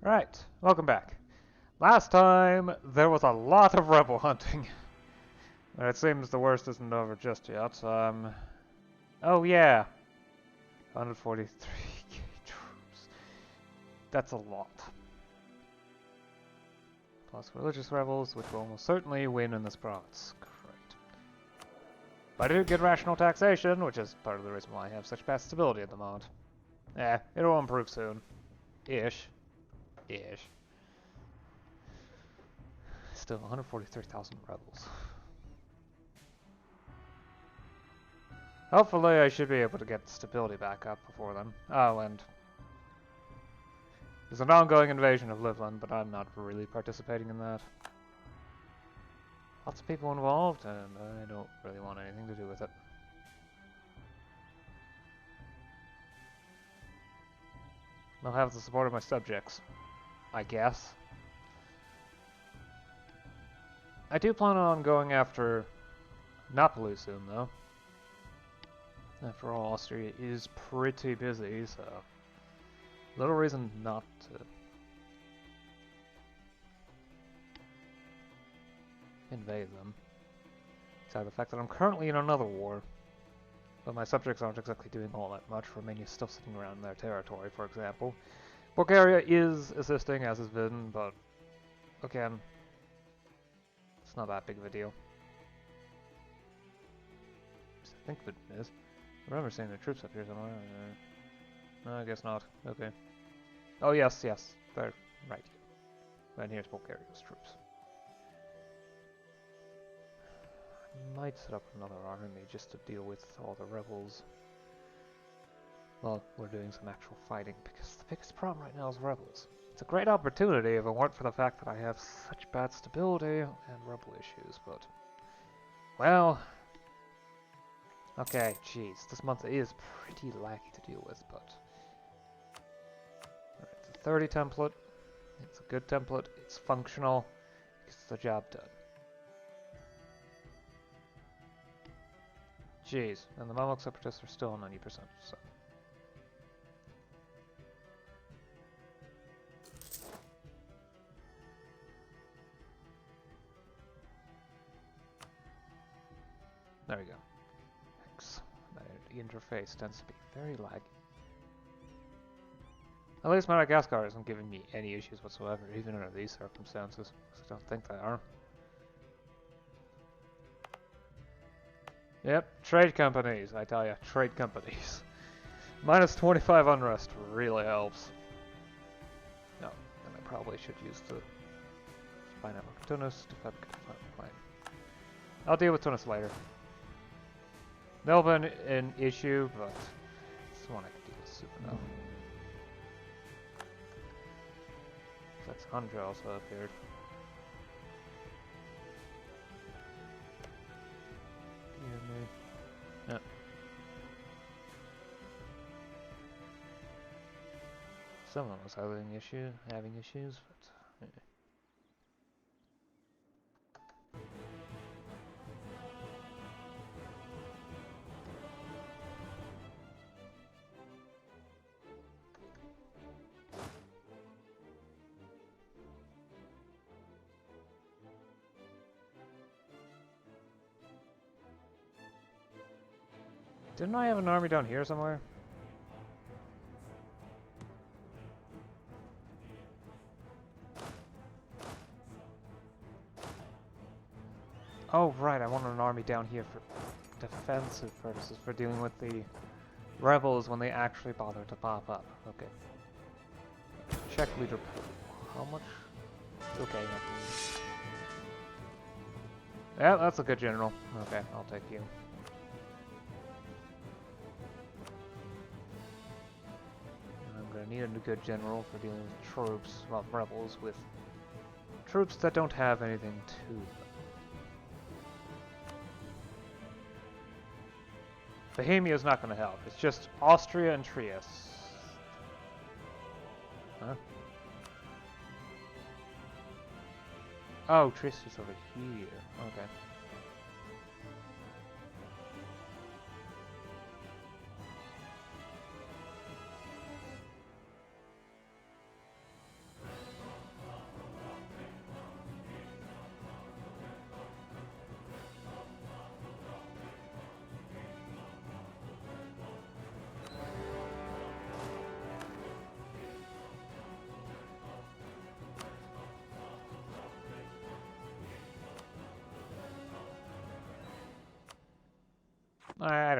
Right, welcome back. Last time, there was a lot of rebel hunting. It seems the worst isn't over just yet. Oh yeah, 143k troops. That's a lot. Plus religious rebels, which will almost certainly win in this province. Great. But I do get rational taxation, which is part of the reason why I have such bad stability at the moment. It'll improve soon. Ish. Still 143,000 rebels. Hopefully I should be able to get stability back up before then. Oh, and there's an ongoing invasion of Livland, but I'm not really participating in that. Lots of people involved, and I don't really want anything to do with it. I'll have the support of my subjects, I guess. I do plan on going after Napoli soon, though. After all, Austria is pretty busy, so little reason not to invade them. Besides the fact that I'm currently in another war, but my subjects aren't exactly doing all that much. Romania's still sitting around their territory, for example. Bulgaria is assisting, as has been, but again, it's not that big of a deal. I think it is. I remember seeing the troops up here somewhere. No, I guess not. Okay. Oh, yes, they're right here. And here's Bulgaria's troops. I might set up another army just to deal with all the rebels. Well, we're doing some actual fighting, because the biggest problem right now is rebels. It's a great opportunity if it weren't for the fact that I have such bad stability and rebel issues, but... well... okay, jeez, this month is pretty laggy to deal with, but... alright, it's a 30 template. It's a good template. It's functional. It gets the job done. Jeez, and the Mamluk separatists are still 90%, so... there we go. Thanks. The interface tends to be very laggy. At least Madagascar isn't giving me any issues whatsoever, even under these circumstances. I don't think they are. Yep, trade companies, I tell ya, trade companies. Minus 25 unrest really helps. No, and I probably should use the spy network Tunis to fabricate a plan. I'll deal with Tunis later. There'll be an issue, but it's one I can deal with super well. That's Andra also appeared. Yeah. Someone was having issues, but didn't I have an army down here somewhere? Oh, right, I wanted an army down here for defensive purposes, for dealing with the rebels when they actually bother to pop up. Okay. Check leader. How much? Okay. Yeah, that's a good general. Okay, I'll take you. I'm gonna need a good general for dealing with troops, well, rebels, with troops that don't have anything to them. Bohemia is not going to help. It's just Austria and Trieste. Huh? Oh, Trieste is over here. Okay.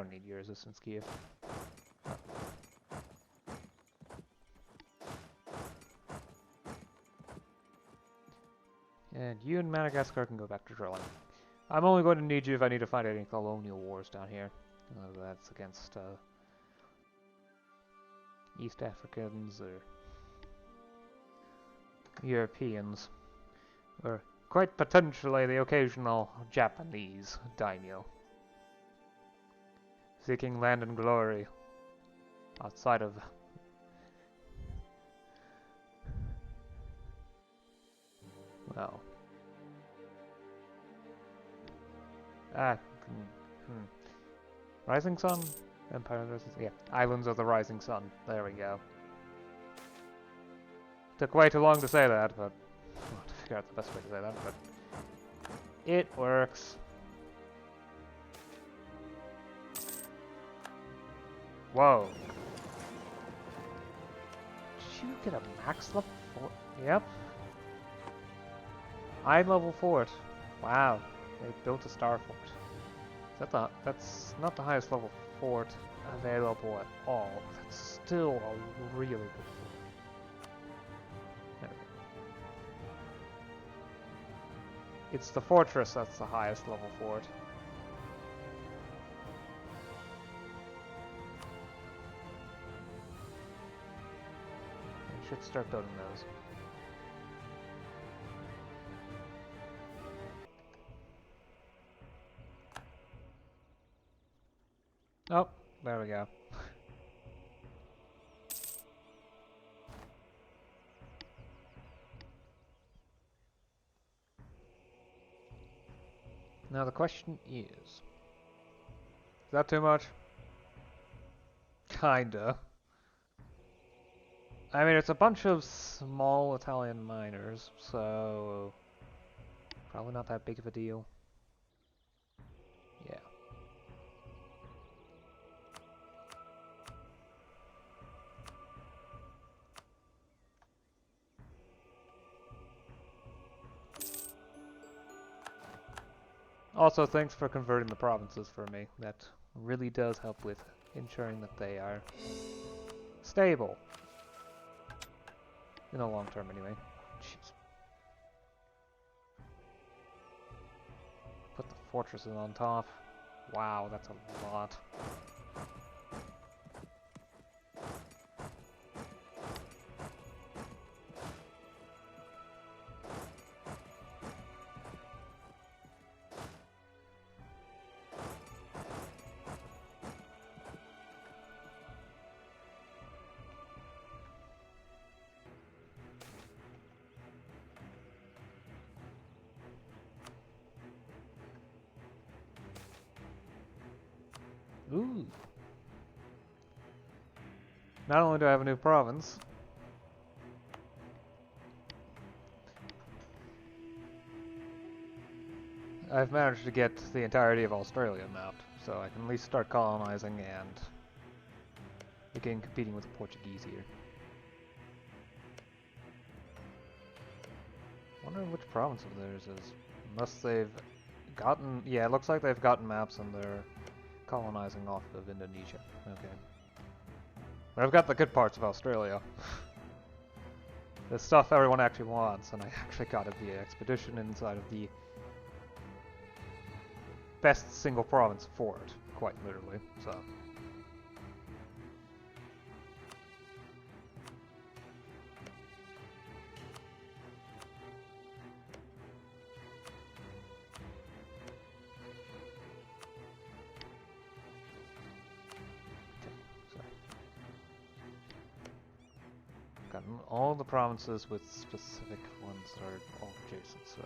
don't need your resistance, Kiev. And you and Madagascar can go back to drilling. I'm only going to need you if I need to fight any colonial wars down here. That's against East Africans or Europeans. Or quite potentially the occasional Japanese daimyo. Seeking land and glory outside of... well... Rising Sun? Empire of the Rising Sun? Yeah, Islands of the Rising Sun. There we go. Took way too long to say that, but... I'll have to figure out the best way to say that, but... it works. Whoa. Did you get a max level fort? Yep. High level fort. Wow. They built a star fort. That's not the highest level fort available at all. That's still a really good fort. There we go. It's the fortress that's the highest level fort. I should start building those. Oh, there we go. Now the question is that too much? Kinda. I mean, it's a bunch of small Italian miners, so probably not that big of a deal. Yeah. Also, thanks for converting the provinces for me. That really does help with ensuring that they are stable. In the long term, anyway. Jeez. Put the fortresses on top. Wow, that's a lot. Ooh. Not only do I have a new province, I've managed to get the entirety of Australia mapped, so I can at least start colonizing and begin competing with the Portuguese here. Wondering which province of theirs is. Unless they've gotten... yeah, it looks like they've gotten maps and they're colonizing off of Indonesia. Okay. But I've got the good parts of Australia. The stuff everyone actually wants, and I actually got it via expedition inside of the best single province for it, quite literally, so... Gotten all the provinces with specific ones that are all adjacent, so...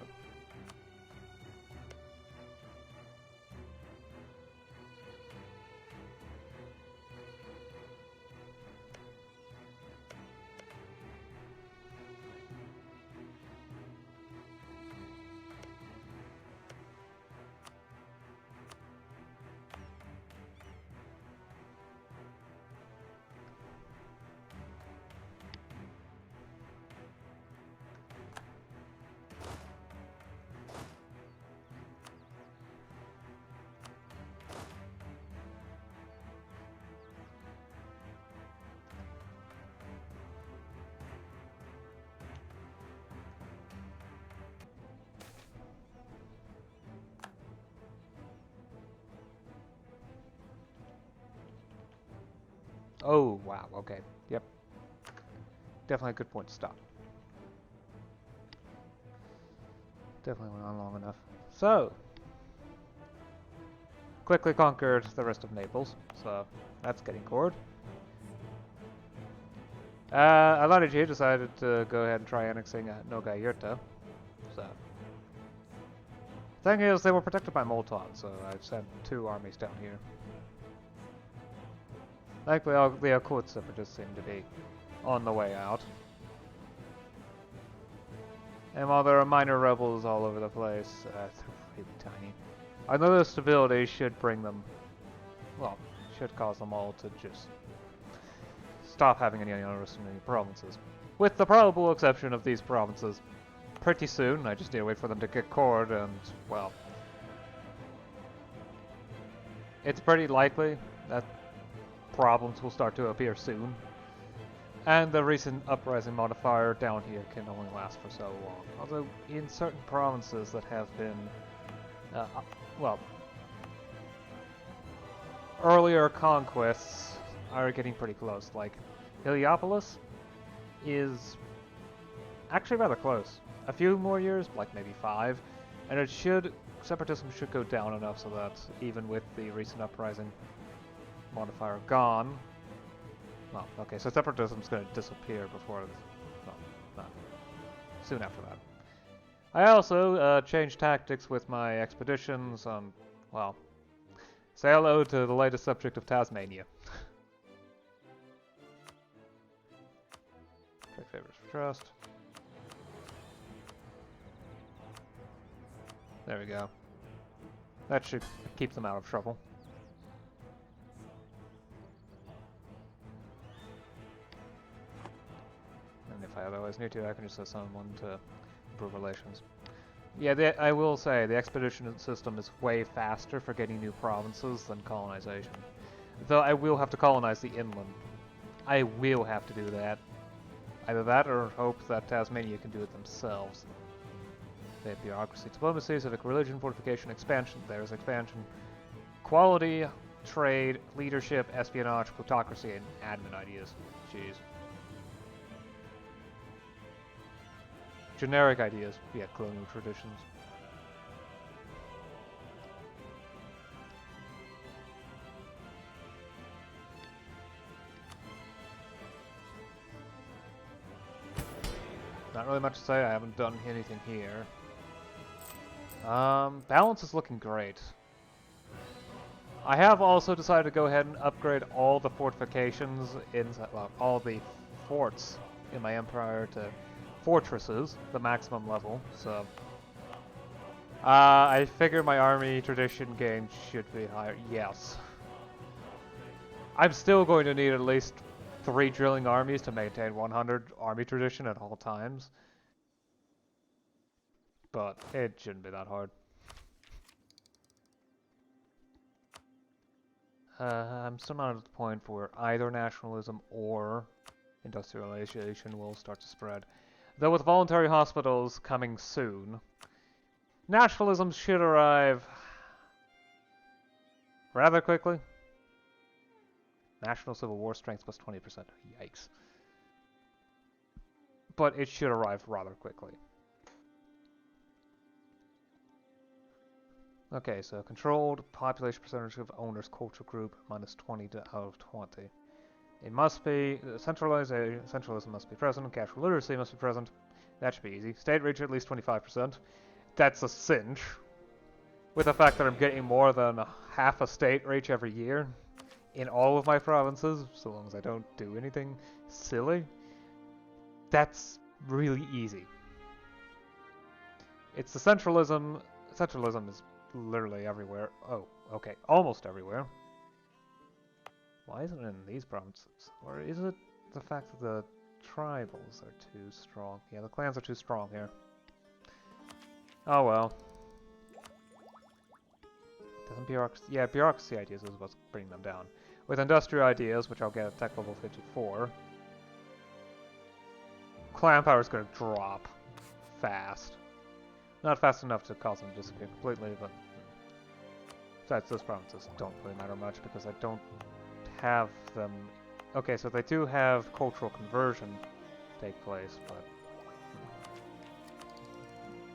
Oh, wow, okay. Yep. Definitely a good point to stop. Definitely went on long enough. So, quickly conquered the rest of Naples, so that's getting cored. Alani decided to go ahead and try annexing Nogairta, so... Thing is, they were protected by Molton, so I've sent 2 armies down here. Thankfully, all the Akut separatists seem to be on the way out. And while there are minor rebels all over the place, they're really tiny. I know the stability should bring them, well, should cause them all to just stop having any unrest in any provinces. With the probable exception of these provinces. Pretty soon, I just need to wait for them to get cored, and, well, it's pretty likely that problems will start to appear soon. And the recent uprising modifier down here can only last for so long. Although, in certain provinces that have been, well, earlier conquests are getting pretty close. Like, Heliopolis is actually rather close. A few more years, like maybe 5, and it should, separatism should go down enough so that even with the recent uprising modifier gone, well, okay, so separatism's going to disappear before, well, not soon after that. I also changed tactics with my expeditions on, well, say hello to the latest subject of Tasmania. Trade favors for trust. There we go. That should keep them out of trouble. And if I otherwise need to, I can just send someone to improve relations. Yeah, I will say, the expedition system is way faster for getting new provinces than colonization. Though I will have to colonize the inland. I will have to do that. Either that or hope that Tasmania can do it themselves. They have bureaucracy, diplomacy, civic religion, fortification, expansion. There's expansion. Quality, trade, leadership, espionage, plutocracy, and admin ideas. Jeez. Generic ideas, yeah, colonial traditions. Not really much to say, I haven't done anything here. Balance is looking great. I have also decided to go ahead and upgrade all the fortifications inside, well, all the forts in my empire to fortresses, the maximum level, so... I figure my army tradition gain should be higher, yes. I'm still going to need at least 3 drilling armies to maintain 100 army tradition at all times. But it shouldn't be that hard. I'm still not at the point where either nationalism or industrialization will start to spread. Though with voluntary hospitals coming soon, nationalism should arrive rather quickly. National Civil War strength plus 20%. Yikes. But it should arrive rather quickly. Okay, so controlled population percentage of owners culture group minus 20 out of 20. It must be centralism must be present, cash literacy must be present. That should be easy. State reach at least 25%. That's a cinch. With the fact that I'm getting more than half a state reach every year in all of my provinces, so long as I don't do anything silly, that's really easy. It's the centralism. Centralism is literally everywhere. Oh, okay, almost everywhere. Why isn't it in these provinces? Or is it the fact that the tribals are too strong? Yeah, the clans are too strong here. Oh well. Doesn't bureaucracy... Yeah, bureaucracy ideas is what's bringing them down. With industrial ideas, which I'll get at tech level 54, clan power is going to drop fast. Not fast enough to cause them to disappear completely, but besides, those provinces don't really matter much because I don't have them Okay, so they do have cultural conversion take place, but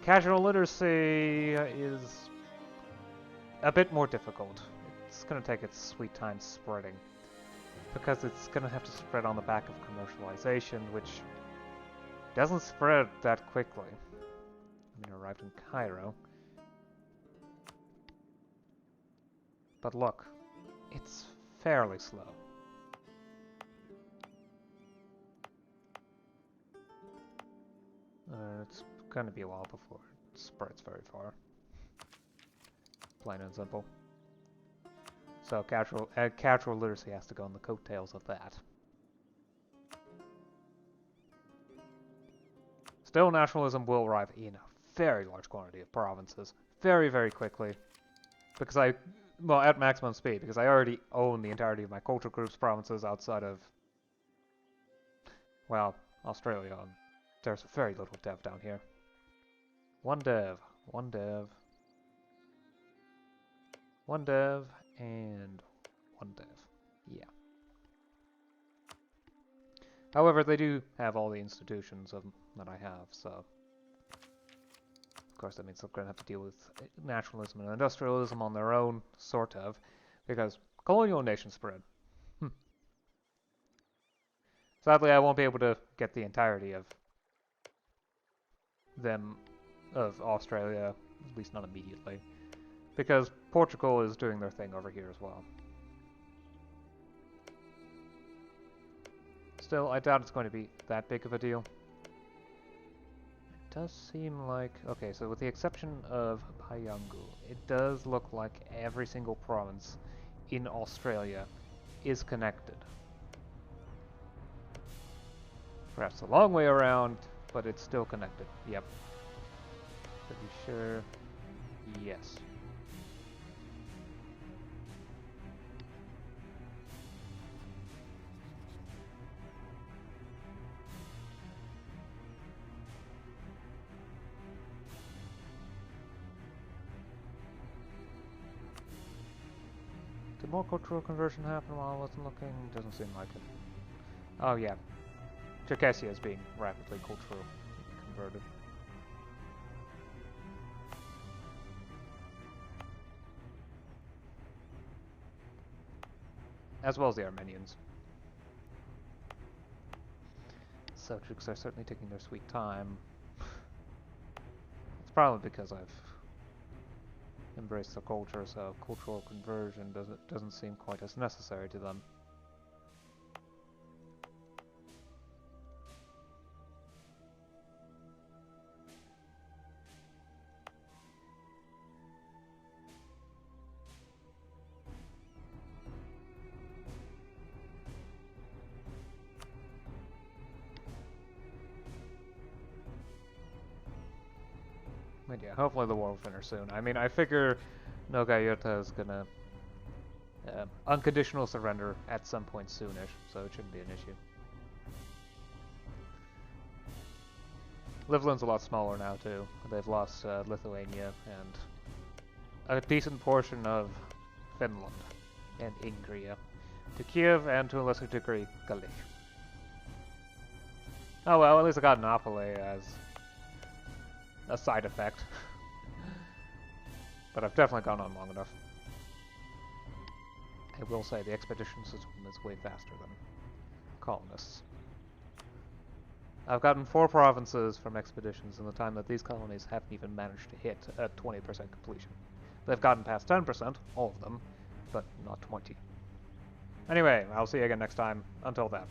casual literacy is a bit more difficult. It's going to take its sweet time spreading, because it's going to have to spread on the back of commercialization, which doesn't spread that quickly. I mean, arrived in Cairo. But look, it's fairly slow. It's going to be a while before it spreads very far. Plain and simple. So cultural literacy has to go on the coattails of that. Still, nationalism will arrive in a very large quantity of provinces very, very quickly. Because well, at maximum speed, because I already own the entirety of my culture group's provinces outside of, well, Australia. And there's very little dev down here. One dev, one dev, one dev, and one dev. Yeah. However, they do have all the institutions that I have, so of course that means they're going to have to deal with nationalism and industrialism on their own, sort of, because colonial nation spread. Sadly, I won't be able to get the entirety of them, of Australia, at least not immediately, because Portugal is doing their thing over here as well. Still, I doubt it's going to be that big of a deal. It does seem like... Okay, so with the exception of Pyongyang, it does look like every single province in Australia is connected. Perhaps a long way around, but it's still connected. Yep. Pretty sure... Yes. Did more cultural conversion happen while I wasn't looking? Doesn't seem like it. Oh yeah. Cherkessia is being rapidly culturally converted. As well as the Armenians. Seljuks are certainly taking their sweet time. It's probably because I've embraced the culture, so cultural conversion doesn't seem quite as necessary to them. But yeah, hopefully the war will finish soon. I mean, I figure Nogayota is gonna unconditional surrender at some point soonish, so it shouldn't be an issue. Livland's a lot smaller now too. They've lost Lithuania and a decent portion of Finland and Ingria to Kiev and to a lesser degree Galicia. Oh well, at least I got Napoli as a side effect. But I've definitely gone on long enough. I will say the expedition system is way faster than colonists. I've gotten 4 provinces from expeditions in the time that these colonies haven't even managed to hit a 20% completion. They've gotten past 10%, all of them, but not 20. Anyway, I'll see you again next time. Until then.